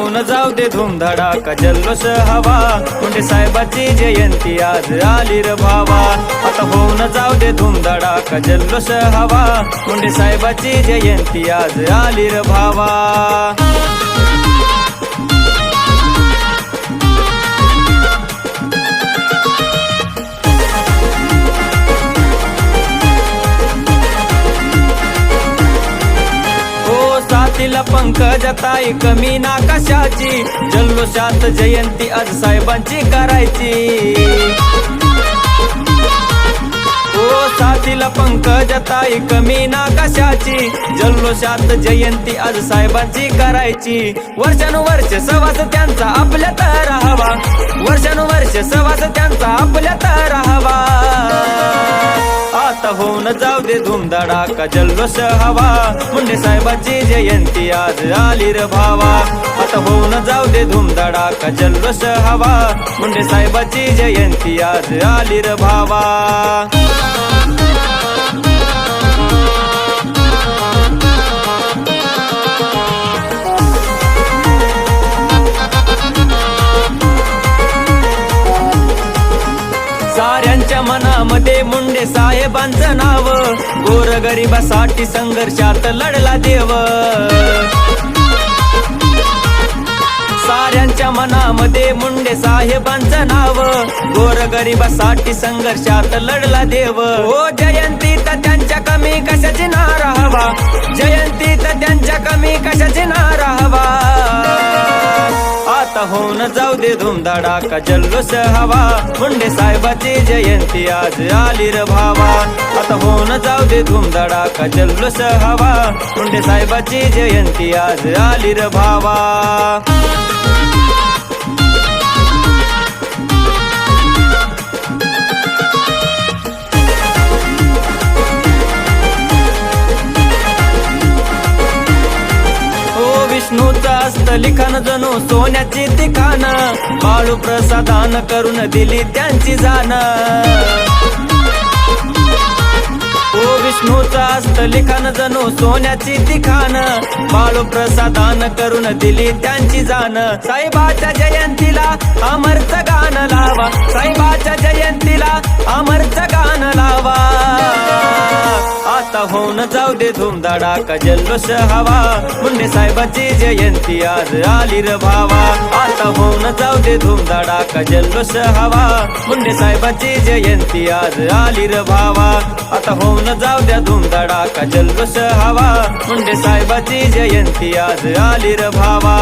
होऊन जाऊ दे धूमधडाका जल्लोष हवा, मुंडे साहेबाची जयंती आज आली र भावा. आता होऊन जाऊ दे धूमधडाका जल्लोष हवा, मुंडे साहेबाची जयंती आज आली र भावा. साथीला पंकजताई कमी ना कशाची, जल्लोषात जयंती आज साहेबांची करायची. ओ साथीला पंकजताई कमी ना कशाची, जल्लोषात जयंती आज साहेबांची करायची. वर्षानुवर्ष सहवास त्यांचा आपल्यात राहावा, वर्षानुवर्ष सहवास त्यांचा आपल्यात राहावा. आता होऊन जाऊ दे धूमधडाका जल्लोष हवा, मुंडे साहेबाची जयंती आज आली र भावा. आता होऊन जाऊ दे धूमधडाका जल्लोष हवा, मुंडे साहेबाची जयंती आज आली र भावा. साऱ्यांच्या मनामध्ये मुंडे साहेबांचं नाव, गोरगरिबासाठी संघर्षात लढला देव. साऱ्यांच्या मनामध्ये मुंडे साहेबांचं नाव, गोरगरिबासाठी संघर्षात लढला देव. ओ जयंतीत त्यांच्या कमी कशाची ना राहावा, जयंतीत त्यांच्या कमी कशाची ना राहावा. आता होऊन जाऊ दे धूमधडाका जल्लोष हवा, मुंडे साहेबाची जयंती आज आली र भावा. आता होऊन जाऊ दे धूमधडाका जल्लोष हवा, मुंडे साहेबाची जयंती आज आली र भावा. विष्णूचं असत लिखाण जणू सोन्याची तिखान, बाळू प्रसादान करून दिली त्यांची जाण. ओ विष्णूचं असत लिखाण जणू सोन्याची तिखान, बाळू प्रसादान करून दिली त्यांची जाण. साहेबाच्या जयंतीला अमरचं गाणं लावा, साहेबाच्या जयंतीला अमरचं गाणं लावा. आता होऊन जाऊ दे धूमधडाका जल्लोष हवा, मुंडे साहेबाची जयंती आज आली र भावा. आता होऊन जाऊ दे धूमधडाका जल्लोष हवा, मुंडे साहेबाची जयंती आज आली र भावा. आता होऊन जाऊ द्या धूमधडाका जल्लोष हवा, मुंडे साहेबाची जयंती आज आली र भावा.